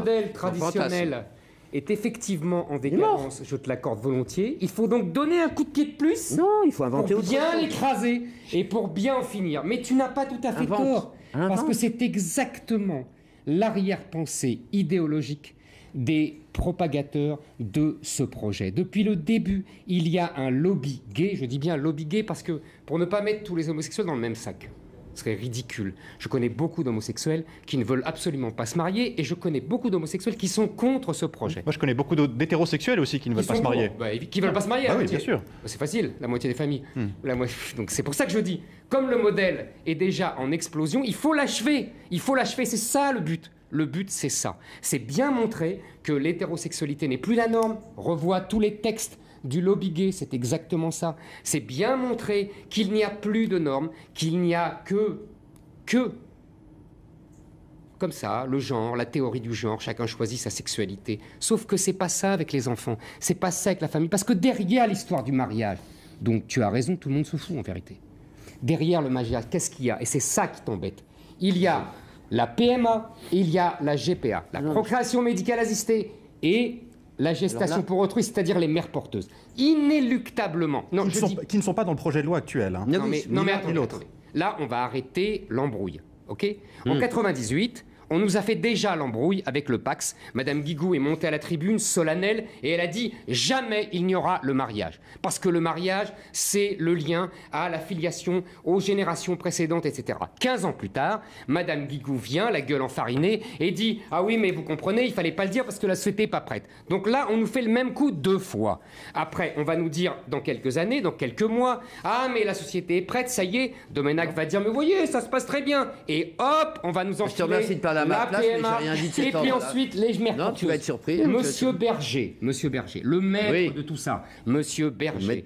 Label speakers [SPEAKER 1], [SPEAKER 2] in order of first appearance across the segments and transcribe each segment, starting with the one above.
[SPEAKER 1] modèle traditionnel est effectivement en décadence, je te l'accorde volontiers. Il faut donc donner un coup de pied de plus.
[SPEAKER 2] Non, il faut inventer
[SPEAKER 1] pour
[SPEAKER 2] autre
[SPEAKER 1] bien
[SPEAKER 2] chose.
[SPEAKER 1] l'écraser et pour bien en finir. Mais tu n'as pas tout à fait tort, parce que c'est exactement l'arrière-pensée idéologique des propagateurs de ce projet. Depuis le début, il y a un lobby gay, je dis bien lobby gay parce que pour ne pas mettre tous les homosexuels dans le même sac, ce serait ridicule. Je connais beaucoup d'homosexuels qui ne veulent absolument pas se marier et je connais beaucoup d'homosexuels qui sont contre ce projet.
[SPEAKER 3] Moi, je connais beaucoup d'hétérosexuels aussi qui ne veulent pas se marier.
[SPEAKER 1] Qui ne veulent pas se marier.
[SPEAKER 3] Ah oui, bien sûr.
[SPEAKER 1] C'est facile, la moitié des familles. Donc c'est pour ça que je dis, comme le modèle est déjà en explosion, il faut l'achever. Il faut l'achever, c'est ça le but. Le but, c'est ça. C'est bien montrer que l'hétérosexualité n'est plus la norme. Revois tous les textes du lobby gay, c'est exactement ça. C'est bien montrer qu'il n'y a plus de normes, qu'il n'y a que comme ça, le genre, la théorie du genre, chacun choisit sa sexualité. Sauf que c'est pas ça avec les enfants, c'est pas ça avec la famille. Parce que derrière l'histoire du mariage, donc tu as raison, tout le monde se fout en vérité. Derrière le mariage, qu'est-ce qu'il y a? Et c'est ça qui t'embête. Il y a la PMA, il y a la GPA, la procréation médicale assistée et la gestation pour autrui, c'est-à-dire les mères porteuses. Inéluctablement. Non,
[SPEAKER 3] qui ne sont pas dans le projet de loi actuel. Hein.
[SPEAKER 1] Non, mais attendez. Là, on va arrêter l'embrouille. Ok. En 98, on nous a fait déjà l'embrouille avec le Pax. Madame Guigou est montée à la tribune solennelle et elle a dit « Jamais il n'y aura le mariage ». Parce que le mariage, c'est le lien à la filiation, aux générations précédentes, etc. 15 ans plus tard, Madame Guigou vient, la gueule enfarinée, et dit « Ah oui, mais vous comprenez, il fallait pas le dire parce que la société n'est pas prête ». Donc là, on nous fait le même coup 2 fois. Après, on va nous dire dans quelques années, dans quelques mois « Ah, mais la société est prête, ça y est ». Domenac va dire « Mais voyez, ça se passe très bien ». Et hop, on va nous enfiler la PMA, et puis ensuite les mères porteuses.
[SPEAKER 2] Non, tu vas être surpris.
[SPEAKER 1] Monsieur Berger, le maître de tout ça, Monsieur Berger.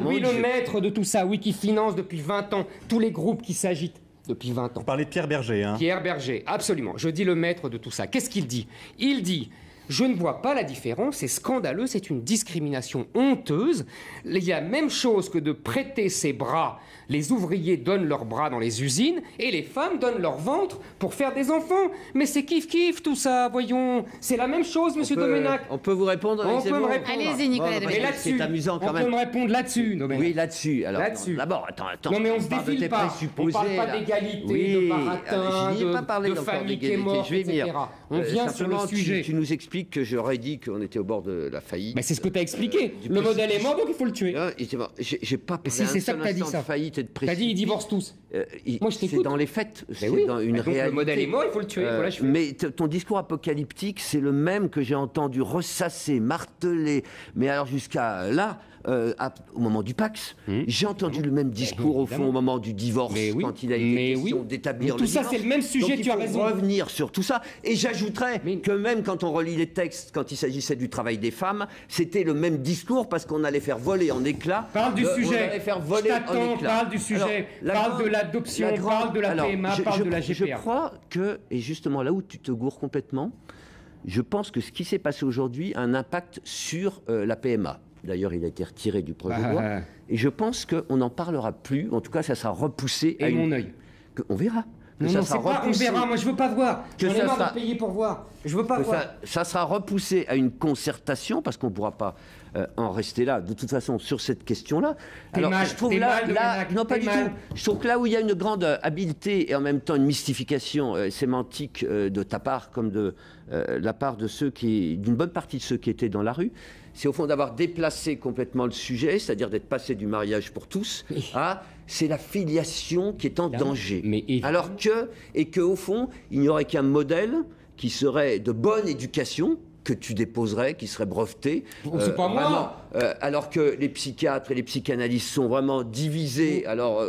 [SPEAKER 1] Oui, le maître de tout ça, oui, qui finance depuis 20 ans tous les groupes qui s'agitent depuis 20 ans.
[SPEAKER 3] Vous parlez de Pierre Berger, hein?
[SPEAKER 1] Pierre Berger, absolument. Je dis le maître de tout ça. Qu'est-ce qu'il dit? Il dit... Je ne vois pas la différence, c'est scandaleux, c'est une discrimination honteuse. Il y a la même chose que de prêter ses bras. Les ouvriers donnent leurs bras dans les usines et les femmes donnent leur ventre pour faire des enfants. Mais c'est kiff-kiff tout ça, voyons. C'est la même chose, monsieur Domenac.
[SPEAKER 2] On peut vous répondre?
[SPEAKER 1] On peut me répondre.
[SPEAKER 4] Allez-y, Nicolas Domenac.
[SPEAKER 1] Mais là-dessus,
[SPEAKER 2] c'est amusant quand même.
[SPEAKER 1] On peut me répondre là-dessus, Domenac.
[SPEAKER 2] Oui, là-dessus. Alors, d'abord, attends.
[SPEAKER 1] Non, mais on se défile pas. On ne parle pas d'égalité, de baratin, de famille qui est morte, etc. On vient sur le sujet.
[SPEAKER 2] Tu nous expliques que j'aurais dit qu'on était au bord de la faillite.
[SPEAKER 1] Mais c'est ce que tu as expliqué. Le modèle est mort, donc il faut le tuer.
[SPEAKER 2] J'ai pas parlé
[SPEAKER 1] si c'est ça que tu as dit, ça.
[SPEAKER 2] Faillite et de
[SPEAKER 1] tu as dit ils divorcent tous. Moi, je t'écoute.
[SPEAKER 2] C'est dans les faits. C'est dans une
[SPEAKER 1] donc,
[SPEAKER 2] réalité.
[SPEAKER 1] Le modèle est mort, il faut le tuer. Voilà,
[SPEAKER 2] mais ton discours apocalyptique, c'est le même que j'ai entendu ressasser, marteler. Mais alors jusqu'à là, au moment du Pax, j'ai entendu le même discours au fond au moment du divorce, quand il a été question d'établir le divorce.
[SPEAKER 1] Tout ça, c'est le même sujet, tu as raison.
[SPEAKER 2] Revenir sur tout ça. Et j'ajouterais que même quand on relit les textes, quand il s'agissait du travail des femmes, c'était le même discours parce qu'on allait faire voler en éclats.
[SPEAKER 1] Parle du sujet.
[SPEAKER 2] On allait faire voler en éclats.
[SPEAKER 1] Parle du sujet. Parle de l'adoption, parle de la PMA, parle de la GPA.
[SPEAKER 2] Je crois que, et justement là où tu te gourres complètement, je pense que ce qui s'est passé aujourd'hui a un impact sur la PMA. D'ailleurs, il a été retiré du projet de loi. Et je pense qu'on n'en parlera plus. En tout cas, ça sera repoussé.
[SPEAKER 1] Et mon œil.
[SPEAKER 2] On verra.
[SPEAKER 1] Non, c'est pas on verra. Moi, je veux pas voir. J'en ai marre de payer pour voir. Je veux pas voir.
[SPEAKER 2] Ça sera repoussé à une concertation parce qu'on ne pourra pas en rester là. De toute façon, sur cette question-là. Alors, je trouve là, non pas du tout. Je trouve que là où il y a une grande habileté et en même temps une mystification sémantique de ta part comme de la part de d'une bonne partie de ceux qui étaient dans la rue, c'est au fond d'avoir déplacé complètement le sujet, c'est-à-dire d'être passé du mariage pour tous à c'est la filiation qui est en danger. Alors qu'au fond, il n'y aurait qu'un modèle qui serait de bonne éducation que tu déposerais, qui serait breveté.
[SPEAKER 1] C'est pas moi.
[SPEAKER 2] Alors que les psychiatres et les psychanalystes sont vraiment divisés, alors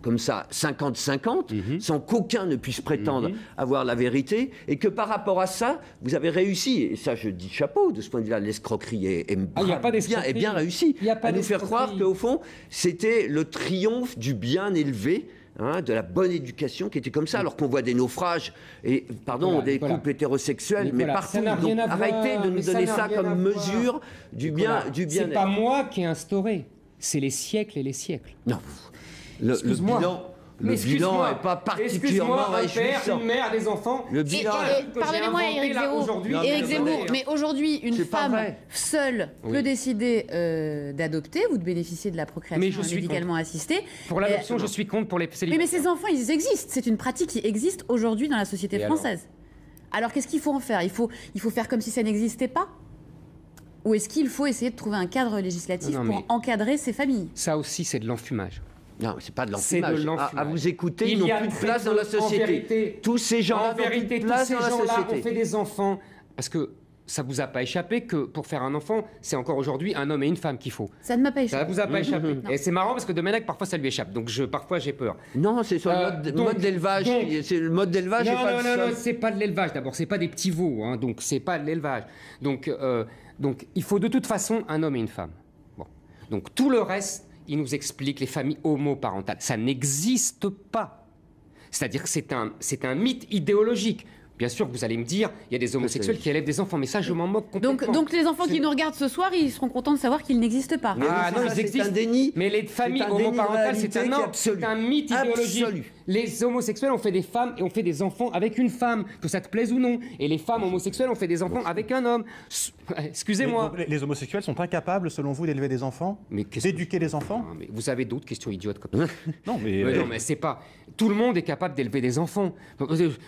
[SPEAKER 2] comme ça, 50-50, sans qu'aucun ne puisse prétendre avoir la vérité, et que par rapport à ça, vous avez réussi, et ça je dis chapeau, de ce point de vue-là, l'escroquerie est bien réussie, à nous faire croire qu'au fond, c'était le triomphe du bien élevé, de la bonne éducation qui était comme ça, alors qu'on voit des naufrages et des couples hétérosexuels, mais partout. Donc arrêtez de nous donner ça comme mesure du bien.
[SPEAKER 1] C'est pas moi qui ai instauré, c'est les siècles et les siècles.
[SPEAKER 2] Non, le bilan. Le bilan n'est pas particulièrement réjouissant.
[SPEAKER 1] Un père, une mère, des enfants.
[SPEAKER 2] Le bilan.
[SPEAKER 4] Pardonnez-moi, Éric Zemmour, mais aujourd'hui, une femme seule peut décider d'adopter ou de bénéficier de la procréation médicalement assistée.
[SPEAKER 1] Pour l'adoption, je suis contre pour les célibataires.
[SPEAKER 4] Mais ces enfants, ils existent. C'est une pratique qui existe aujourd'hui dans la société française. Alors qu'est-ce qu'il faut en faire ? Il faut faire comme si ça n'existait pas ? Ou est-ce qu'il faut essayer de trouver un cadre législatif pour encadrer ces familles ?
[SPEAKER 1] Ça aussi, c'est de l'enfumage.
[SPEAKER 2] Non, c'est pas de l'enfumage. À vous écouter, ils n'ont plus de place dans la société.
[SPEAKER 1] Vérité,
[SPEAKER 2] tous ces gens-là n'ont plus de place dans la société.
[SPEAKER 1] On fait des enfants parce que ça vous a pas échappé que pour faire un enfant, c'est encore aujourd'hui un homme et une femme qu'il faut.
[SPEAKER 4] Ça ne m'a pas échappé.
[SPEAKER 1] Ça vous a pas échappé. Et c'est marrant parce que Domenech, parfois, ça lui échappe. Donc parfois, j'ai peur.
[SPEAKER 2] Non, c'est sur le mode d'élevage. C'est le mode d'élevage.
[SPEAKER 1] Non, c'est pas de l'élevage. D'abord, c'est pas des petits veaux. Hein, donc c'est pas de l'élevage. Donc il faut de toute façon un homme et une femme. Bon. Donc tout le reste, il nous explique les familles homoparentales. Ça n'existe pas. C'est-à-dire que c'est un mythe idéologique. Bien sûr, vous allez me dire, il y a des homosexuels qui élèvent des enfants, mais ça, je m'en moque complètement.
[SPEAKER 4] Donc les enfants qui nous regardent ce soir, ils seront contents de savoir qu'ils n'existent pas.
[SPEAKER 2] Non, ils existent. C'est un déni.
[SPEAKER 1] Mais les familles homoparentales, c'est un mythe idéologique. Absolu. Les homosexuels ont fait des femmes et ont fait des enfants avec une femme, que ça te plaise ou non. Et les femmes homosexuelles ont fait des enfants avec un homme. Excusez-moi.
[SPEAKER 3] Les homosexuels sont incapables, selon vous, d'élever des enfants, d'éduquer des enfants.
[SPEAKER 1] Non, mais vous avez d'autres questions idiotes comme ça.
[SPEAKER 3] Non,
[SPEAKER 1] mais c'est pas. Tout le monde est capable d'élever des enfants.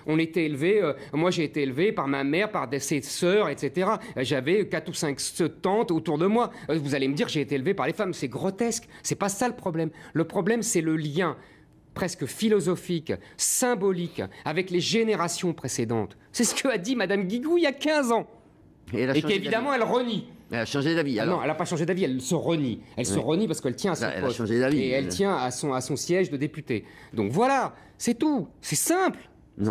[SPEAKER 1] On était élevés. Moi, j'ai été élevé par ma mère, par ses sœurs, etc. J'avais 4 ou 5 tantes autour de moi. Vous allez me dire, j'ai été élevé par les femmes. C'est grotesque. C'est pas ça le problème. Le problème, c'est le lien presque philosophique, symbolique, avec les générations précédentes. C'est ce que a dit Madame Guigou il y a 15 ans. Et qu'évidemment, elle renie.
[SPEAKER 2] Elle a changé d'avis, alors.
[SPEAKER 1] Non, elle n'a pas changé d'avis, elle se renie. Elle se renie parce qu'elle tient à son poste.
[SPEAKER 2] Elle a changé d'avis.
[SPEAKER 1] Et elle tient à son siège de député. Donc voilà, c'est tout. C'est simple.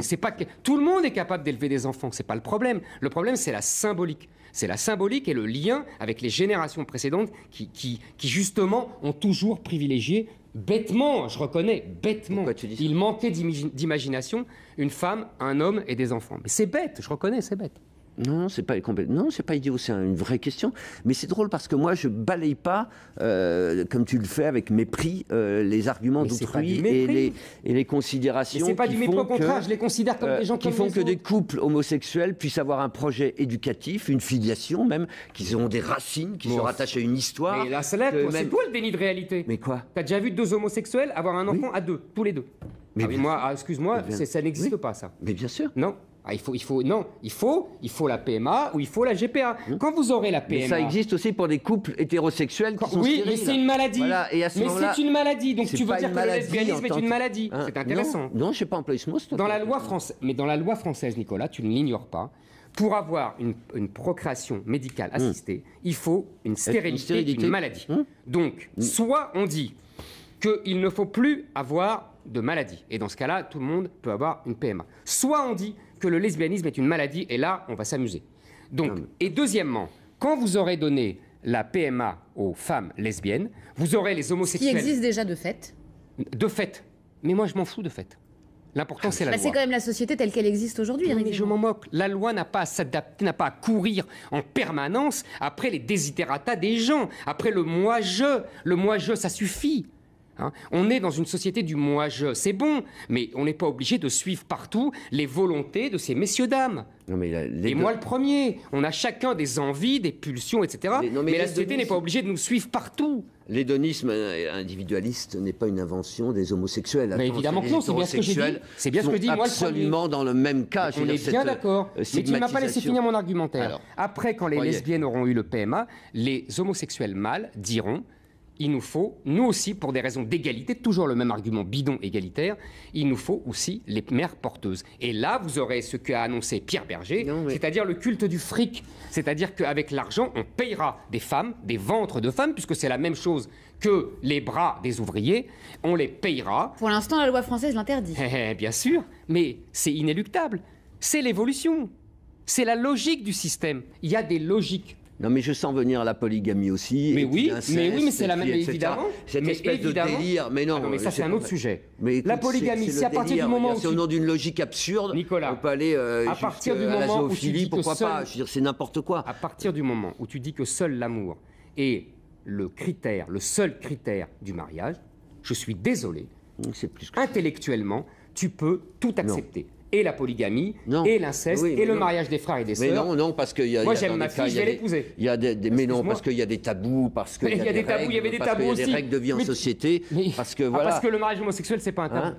[SPEAKER 1] C'est pas que... Tout le monde est capable d'élever des enfants, c'est pas le problème. Le problème, c'est la symbolique. C'est la symbolique et le lien avec les générations précédentes qui justement, ont toujours privilégié, bêtement, je reconnais, bêtement. Il manquait d'imagination, une femme, un homme et des enfants. Mais c'est bête, je reconnais, c'est bête.
[SPEAKER 2] Non, c'est pas idiot, c'est une vraie question. Mais c'est drôle parce que moi, je balaye pas, comme tu le fais avec mépris, les arguments d'autrui et les considérations.
[SPEAKER 1] C'est pas du mépris, au contraire, je les considère comme des gens
[SPEAKER 2] qui font que des couples homosexuels puissent avoir un projet éducatif, une filiation même, qu'ils ont des racines, qui se rattachent à une histoire.
[SPEAKER 1] Mais là, c'est toi le déni de réalité.
[SPEAKER 2] Mais quoi ?
[SPEAKER 1] T'as déjà vu 2 homosexuels avoir un enfant à 2, tous les 2 ? Mais moi, excuse-moi, ça n'existe pas, ça.
[SPEAKER 2] Mais bien sûr.
[SPEAKER 1] Non. Il faut la PMA ou il faut la GPA. Quand vous aurez la PMA...
[SPEAKER 2] Mais ça existe aussi pour des couples hétérosexuels qui sont stériles.
[SPEAKER 1] Oui, mais c'est une maladie.
[SPEAKER 2] Voilà, et à ce
[SPEAKER 1] mais c'est une maladie, donc tu veux dire que le lesbianisme est une maladie. C'est intéressant.
[SPEAKER 2] Non, je ne sais pas employer ce mot.
[SPEAKER 1] Dans la loi française, Nicolas, tu ne l'ignores pas, pour avoir une procréation médicale assistée, il faut une stérilité d'une maladie. Donc, soit on dit qu'il ne faut plus avoir de maladie, et dans ce cas-là, tout le monde peut avoir une PMA. Soit on dit que le lesbianisme est une maladie, et là, on va s'amuser. Donc, et deuxièmement, quand vous aurez donné la PMA aux femmes lesbiennes, vous aurez les homosexuels...
[SPEAKER 4] Qui existe déjà de fait.
[SPEAKER 1] De fait. Mais moi, je m'en fous de fait. L'important, c'est la loi.
[SPEAKER 4] C'est quand même la société telle qu'elle existe aujourd'hui.
[SPEAKER 1] Mais je m'en moque. La loi n'a pas à s'adapter, n'a pas à courir en permanence après les desiderata des gens, après le moi-je. Le moi-je, ça suffit. Hein, on est dans une société du moi-je, c'est bon, mais on n'est pas obligé de suivre partout les volontés de ces messieurs-dames. Et moi le premier, on a chacun des envies, des pulsions, etc. Mais la société n'est pas obligée de nous suivre partout.
[SPEAKER 2] L'hédonisme individualiste n'est pas une invention des homosexuels.
[SPEAKER 1] Mais évidemment que non, c'est bien ce que j'ai dit. C'est bien ce que je dis, moi le premier.
[SPEAKER 2] Absolument dans le même cas.
[SPEAKER 1] On est bien d'accord. Mais tu ne m'as pas laissé finir mon argumentaire. Alors, après, quand les lesbiennes auront eu le PMA, les homosexuels mâles diront: il nous faut, nous aussi, pour des raisons d'égalité, toujours le même argument bidon égalitaire, il nous faut aussi les mères porteuses. Et là, vous aurez ce qu'a annoncé Pierre Berger, c'est-à-dire le culte du fric. C'est-à-dire qu'avec l'argent, on payera des femmes, des ventres de femmes, puisque c'est la même chose que les bras des ouvriers, on les payera.
[SPEAKER 4] Pour l'instant, la loi française l'interdit.
[SPEAKER 1] Bien sûr, mais c'est inéluctable. C'est l'évolution. C'est la logique du système. Il y a des logiques.
[SPEAKER 2] Non, mais je sens venir la polygamie aussi.
[SPEAKER 1] Mais oui, mais c'est la même, évidemment.
[SPEAKER 2] Cette espèce de délire. Mais non,
[SPEAKER 1] mais ça, c'est un autre sujet. Mais la polygamie, c'est à partir du moment où.
[SPEAKER 2] C'est au nom d'une logique absurde.
[SPEAKER 1] Nicolas,
[SPEAKER 2] on peut aller
[SPEAKER 1] à partir du moment où tu dis
[SPEAKER 2] pourquoi pas. Je veux dire, c'est n'importe quoi.
[SPEAKER 1] À partir du moment où tu dis que seul l'amour est le seul critère du mariage, je suis désolé, Intellectuellement, tu peux tout accepter. Et la polygamie, et l'inceste, et le mariage des frères et des sœurs.
[SPEAKER 2] Mais non, parce qu'il y a...
[SPEAKER 1] Moi, j'aime ma fille, je vais l'épouser.
[SPEAKER 2] Mais non, parce qu'il y a des tabous, parce qu'il y a des tabous, il y avait des tabous aussi. Des règles de vie en société, parce que voilà...
[SPEAKER 1] Parce que le mariage homosexuel, c'est pas un tabou.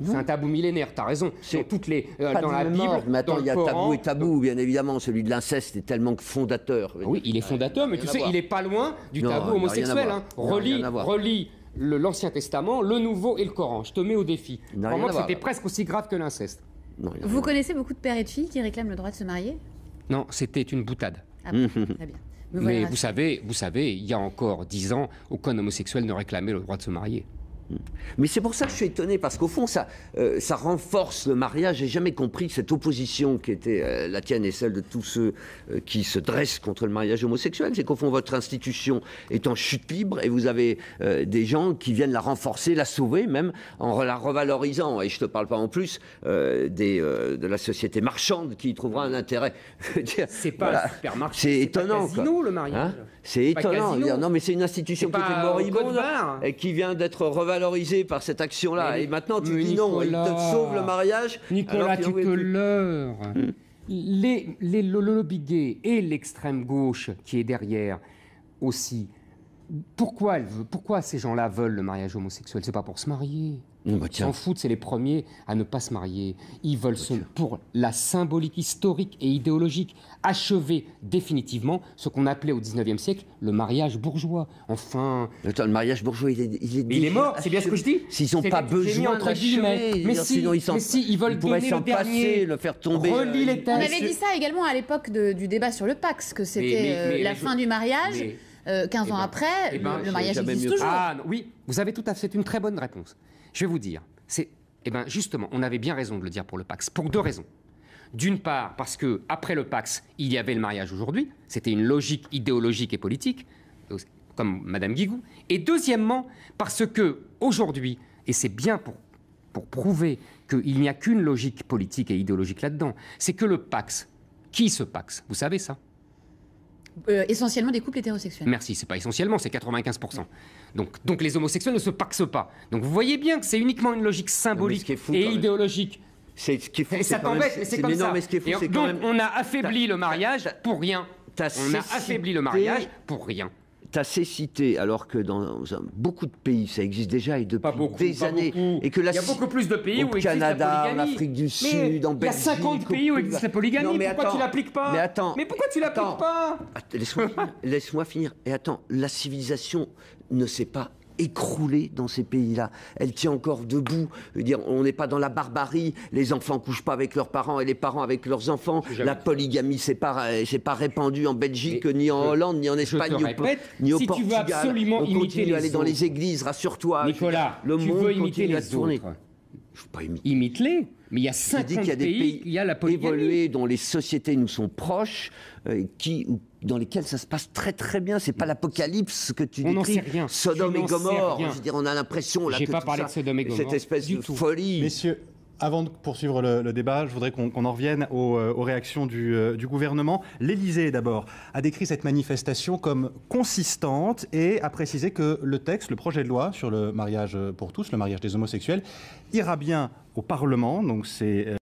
[SPEAKER 1] C'est un tabou millénaire, t'as raison. Dans toutes les, dans la Bible,
[SPEAKER 2] mais attends, il y a
[SPEAKER 1] Coran,
[SPEAKER 2] tabou et tabou, bien évidemment. Celui de l'inceste est tellement fondateur.
[SPEAKER 1] Oui, il est fondateur, mais tu sais, il est pas loin du tabou homosexuel. Relis l'Ancien Testament, le Nouveau et le Coran. Je te mets au défi. Pour moi, c'était presque aussi grave que l'inceste.
[SPEAKER 4] Vous connaissez beaucoup de pères et de filles qui réclament le droit de se marier?
[SPEAKER 1] Non, c'était une boutade.
[SPEAKER 4] Ah bon, très bien.
[SPEAKER 1] Mais vous savez, il y a encore 10 ans, aucun homosexuel ne réclamait le droit de se marier.
[SPEAKER 2] Mais c'est pour ça que je suis étonné, parce qu'au fond, ça renforce le mariage. J'ai jamais compris cette opposition qui était la tienne et celle de tous ceux qui se dressent contre le mariage homosexuel. C'est qu'au fond, votre institution est en chute libre et vous avez des gens qui viennent la renforcer, la sauver même, en la revalorisant. Et je ne te parle pas en plus de la société marchande qui y trouvera un intérêt.
[SPEAKER 1] C'est pas un supermarché,
[SPEAKER 2] c'est étonnant.
[SPEAKER 1] C'est pas casino, le mariage.
[SPEAKER 2] Hein, c'est étonnant. Non, mais c'est une institution qui était moribonde et qui vient d'être revalorisée par cette action-là. Et maintenant, tu dis non, ils te sauvent le mariage.
[SPEAKER 1] Nicolas, tu te leurres. Le lobby gay et l'extrême gauche qui est derrière aussi. Pourquoi ces gens-là veulent le mariage homosexuel? C'est pas pour se marier. Ils s'en foutent, c'est les premiers à ne pas se marier. Ils veulent, pour la symbolique historique et idéologique, achever définitivement ce qu'on appelait au XIXe siècle le mariage bourgeois. Enfin...
[SPEAKER 2] Attends, le mariage bourgeois, il est
[SPEAKER 1] mort, c'est bien ce que je dis.
[SPEAKER 2] S'ils n'ont pas besoin d'achever, sinon ils
[SPEAKER 1] veulent donner le dernier,
[SPEAKER 2] le faire tomber.
[SPEAKER 4] On avait dit ça également à l'époque du débat sur le Pacs, que c'était la fin du mariage. 15 ans après, le mariage existe toujours.
[SPEAKER 1] Ah non, oui, vous avez tout à fait une très bonne réponse. Je vais vous dire, justement, on avait bien raison de le dire pour le Pacs, pour 2 raisons. D'une part, parce que après le Pacs, il y avait le mariage aujourd'hui, c'était une logique idéologique et politique, comme Madame Guigou. Et deuxièmement, parce que aujourd'hui, et c'est bien pour prouver qu'il n'y a qu'une logique politique et idéologique là-dedans, c'est que le Pacs, ce Pacs, vous savez ça?
[SPEAKER 4] Essentiellement des couples hétérosexuels.
[SPEAKER 1] Merci, c'est pas essentiellement, c'est 95%. Donc les homosexuels ne se paxent pas. Donc vous voyez bien que c'est uniquement une logique symbolique et idéologique.
[SPEAKER 2] C'est ce qui est fou.
[SPEAKER 1] Et ça t'embête, mais c'est comme ça.
[SPEAKER 2] Mais ce qui est fou, c'est
[SPEAKER 1] donc on a affaibli le mariage pour rien. On a affaibli le mariage pour rien.
[SPEAKER 2] Ta cécité, alors que dans beaucoup de pays, ça existe déjà et depuis des années. Et que
[SPEAKER 1] il y a beaucoup plus de pays où existe
[SPEAKER 2] Canada,
[SPEAKER 1] la polygamie.
[SPEAKER 2] En Afrique du Sud, en Belgique.
[SPEAKER 1] Il y a 50 pays où existe la polygamie. Pourquoi tu l'appliques pas? Mais pourquoi tu l'appliques pas?
[SPEAKER 2] Laisse-moi finir. Et attends, la civilisation ne s'est pas écroulée dans ces pays-là. Elle tient encore debout. Je veux dire, on n'est pas dans la barbarie. Les enfants couchent pas avec leurs parents et les parents avec leurs enfants. La polygamie, c'est pas répandu en Belgique, ni en Hollande, ni en Espagne, ni au Portugal.
[SPEAKER 1] Si tu veux absolument imiter les
[SPEAKER 2] aller dans les églises, rassure-toi.
[SPEAKER 1] Nicolas,
[SPEAKER 2] le monde
[SPEAKER 1] veux imiter les autres.
[SPEAKER 2] Je veux pas imiter.
[SPEAKER 1] Imite-les. Mais il y a 50 pays, il y a la polygamie.
[SPEAKER 2] Évolués, dont les sociétés nous sont proches, dans lesquelles ça se passe très très bien. C'est pas l'apocalypse que tu décris.
[SPEAKER 1] On n'en sait rien.
[SPEAKER 2] Sodome et Gomorre. Je veux dire, on a l'impression là
[SPEAKER 1] que
[SPEAKER 2] pas parlé
[SPEAKER 1] de Sodome et Gomorre.
[SPEAKER 2] Cette espèce de folie.
[SPEAKER 3] Messieurs, avant de poursuivre le débat, je voudrais qu'on en revienne aux réactions du gouvernement. L'Élysée, d'abord, a décrit cette manifestation comme consistante et a précisé que le texte, le projet de loi sur le mariage pour tous, le mariage des homosexuels, ira bien au Parlement. Donc c'est